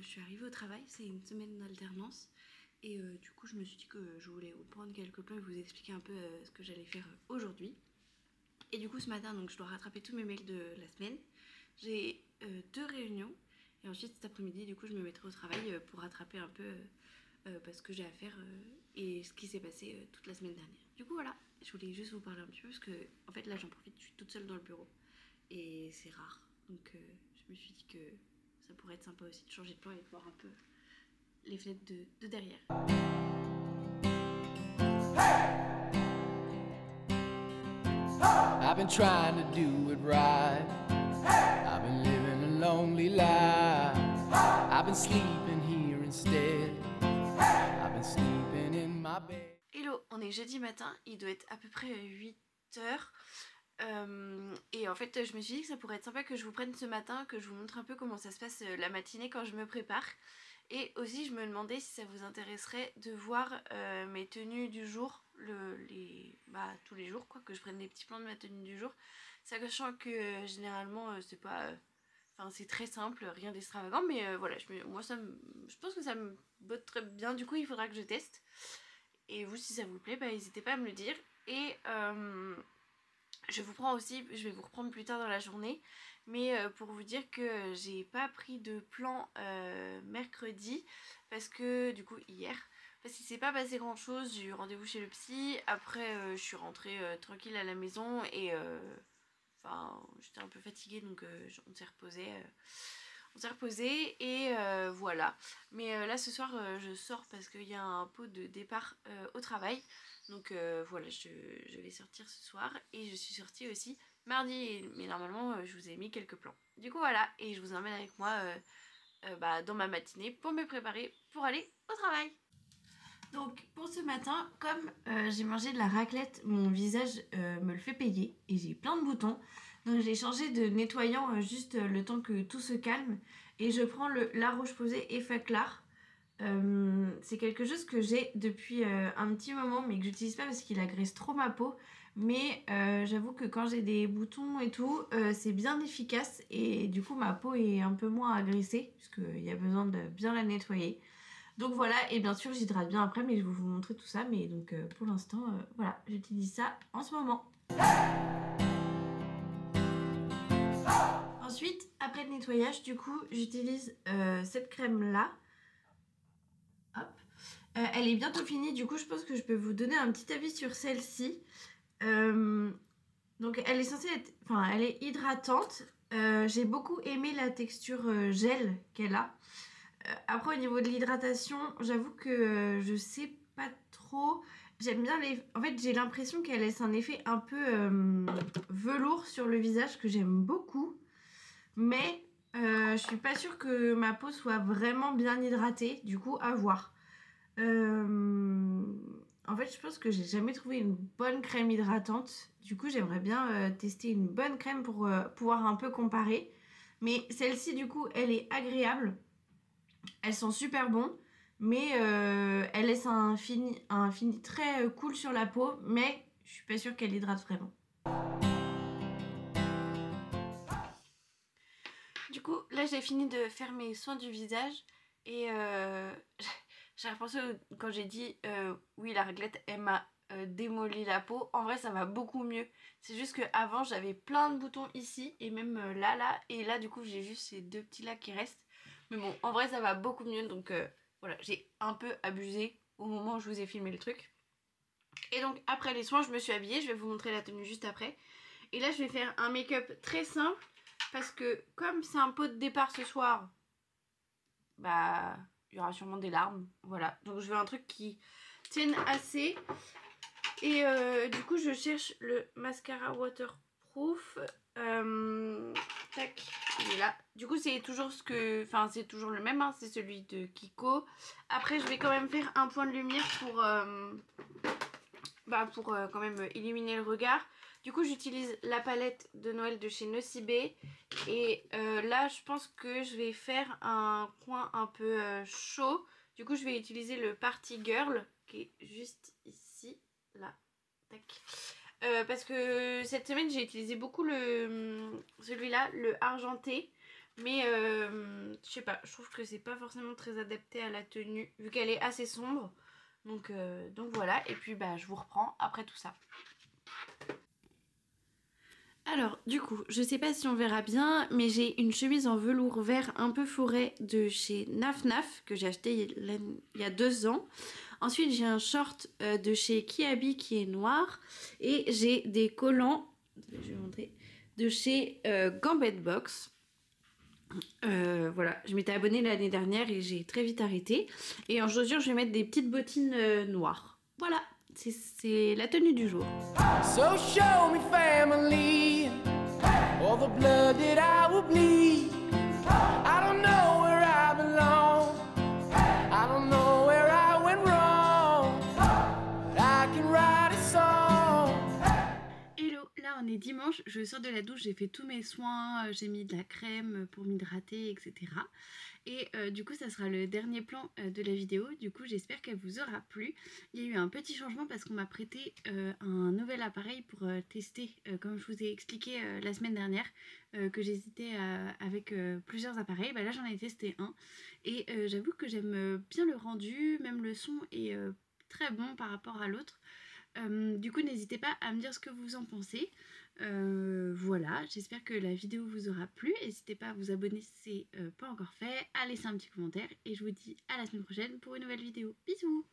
je suis arrivée au travail, c'est une semaine d'alternance. Et du coup je me suis dit que je voulais vous prendre quelques plans et vous expliquer un peu ce que j'allais faire aujourd'hui. Et du coup ce matin donc je dois rattraper tous mes mails de la semaine. J'ai 2 réunions et ensuite cet après-midi du coup je me mettrai au travail pour rattraper un peu ce que j'ai à faire et ce qui s'est passé toute la semaine dernière. Du coup voilà, je voulais juste vous parler un petit peu parce que en fait là j'en profite, je suis toute seule dans le bureau et c'est rare. Donc je me suis dit que ça pourrait être sympa aussi de changer de plan et de voir un peu les fenêtres de derrière. I've been trying to do it right. I've been living a lonely life. I've been sleeping here instead. I've been sleeping in my bed. Hello, on est jeudi matin, il doit être à peu près 8h. Et en fait je me suis dit que ça pourrait être sympa que je vous prenne ce matin, que je vous montre un peu comment ça se passe la matinée quand je me prépare. Et aussi je me demandais si ça vous intéresserait de voir mes tenues du jour, tous les jours quoi, que je prenne des petits plans de ma tenue du jour. Sachant que généralement c'est pas... Enfin c'est très simple, rien d'extravagant, mais voilà, je pense que ça me botte très bien, du coup il faudra que je teste. Et vous si ça vous plaît, bah n'hésitez pas à me le dire. Et je vais vous reprendre plus tard dans la journée, mais pour vous dire que j'ai pas pris de plan mercredi, parce que du coup hier, parce qu'il s'est pas passé grand chose, j'ai eu rendez-vous chez le psy, après je suis rentrée tranquille à la maison et enfin j'étais un peu fatiguée donc on s'est reposé. Et voilà. Mais là ce soir je sors parce qu'il y a un pot de départ au travail. Donc voilà, je vais sortir ce soir. Et je suis sortie aussi mardi. Mais normalement je vous ai mis quelques plans. Du coup voilà, et je vous emmène avec moi dans ma matinée pour me préparer pour aller au travail. Donc pour ce matin, comme j'ai mangé de la raclette, mon visage me le fait payer et j'ai plein de boutons. Donc j'ai changé de nettoyant juste le temps que tout se calme. Et je prends le La Roche-Posay Effet Clar. C'est quelque chose que j'ai depuis un petit moment mais que j'utilise pas parce qu'il agresse trop ma peau. Mais j'avoue que quand j'ai des boutons et tout, c'est bien efficace. Et du coup ma peau est un peu moins agressée puisqu'il y a besoin de bien la nettoyer. Donc voilà, et bien sûr j'hydrate bien après, mais je vais vous montrer tout ça. Mais donc pour l'instant, voilà, j'utilise ça en ce moment. Ensuite, après le nettoyage, du coup, j'utilise cette crème-là. Hop. Elle est bientôt finie, du coup je pense que je peux vous donner un petit avis sur celle-ci. Donc elle est censée être... Enfin, elle est hydratante. J'ai beaucoup aimé la texture gel qu'elle a. Après au niveau de l'hydratation, j'avoue que je sais pas trop. J'aime bien les... En fait j'ai l'impression qu'elle laisse un effet un peu velours sur le visage que j'aime beaucoup. Mais je suis pas sûre que ma peau soit vraiment bien hydratée. Du coup à voir. En fait je pense que j'ai jamais trouvé une bonne crème hydratante. Du coup j'aimerais bien tester une bonne crème pour pouvoir un peu comparer. Mais celle-ci du coup elle est agréable. Elles sont super bonnes, mais elles laissent un fini très cool sur la peau, mais je suis pas sûre qu'elle hydrate vraiment. Du coup, là j'ai fini de faire mes soins du visage et j'ai repensé quand j'ai dit oui la raclette elle m'a démoli la peau. En vrai ça va beaucoup mieux. C'est juste qu'avant j'avais plein de boutons ici et même là et là du coup j'ai juste ces deux petits là qui restent. Mais bon en vrai ça va beaucoup mieux donc voilà, j'ai un peu abusé au moment où je vous ai filmé le truc. Et donc après les soins je me suis habillée, je vais vous montrer la tenue juste après. Et là je vais faire un make-up très simple parce que comme c'est un pot de départ ce soir, bah il y aura sûrement des larmes, voilà. Donc je veux un truc qui tienne assez. Et du coup je cherche le mascara waterproof. Tac, il est là. Du coup c'est toujours c'est toujours le même, hein, c'est celui de Kiko. Après je vais quand même faire un point de lumière pour quand même illuminer le regard. Du coup j'utilise la palette de Noël de chez Nocibé. Et là je pense que je vais faire un coin un peu chaud. Du coup je vais utiliser le Party Girl qui est juste ici, là, tac. Parce que cette semaine j'ai utilisé beaucoup celui-là, le argenté. Mais je sais pas, je trouve que c'est pas forcément très adapté à la tenue vu qu'elle est assez sombre. Donc voilà, et puis bah je vous reprends après tout ça. Alors du coup, je sais pas si on verra bien, mais j'ai une chemise en velours vert un peu forêt de chez Naf Naf que j'ai acheté il y a 2 ans. Ensuite j'ai un short de chez Kiabi qui est noir. Et j'ai des collants, je vais vous montrer, de chez Gambit Box. Voilà, je m'étais abonnée l'année dernière et j'ai très vite arrêté. Et en chaussures, je vais mettre des petites bottines noires. Voilà, c'est la tenue du jour. So show me family, all the blood that I will bleed. I don't know where I belong, I don't know where I went wrong, but I can write a song. Hello, là on est dimanche, je sors de la douche, j'ai fait tous mes soins, j'ai mis de la crème pour m'hydrater, etc. Et du coup ça sera le dernier plan de la vidéo, du coup j'espère qu'elle vous aura plu. Il y a eu un petit changement parce qu'on m'a prêté un nouvel appareil pour tester, comme je vous ai expliqué la semaine dernière, que j'hésitais avec plusieurs appareils. Bah là j'en ai testé un et j'avoue que j'aime bien le rendu, même le son est très bon par rapport à l'autre. Du coup n'hésitez pas à me dire ce que vous en pensez. Voilà, j'espère que la vidéo vous aura plu. N'hésitez pas à vous abonner si c'est pas encore fait, à laisser un petit commentaire et je vous dis à la semaine prochaine pour une nouvelle vidéo. Bisous.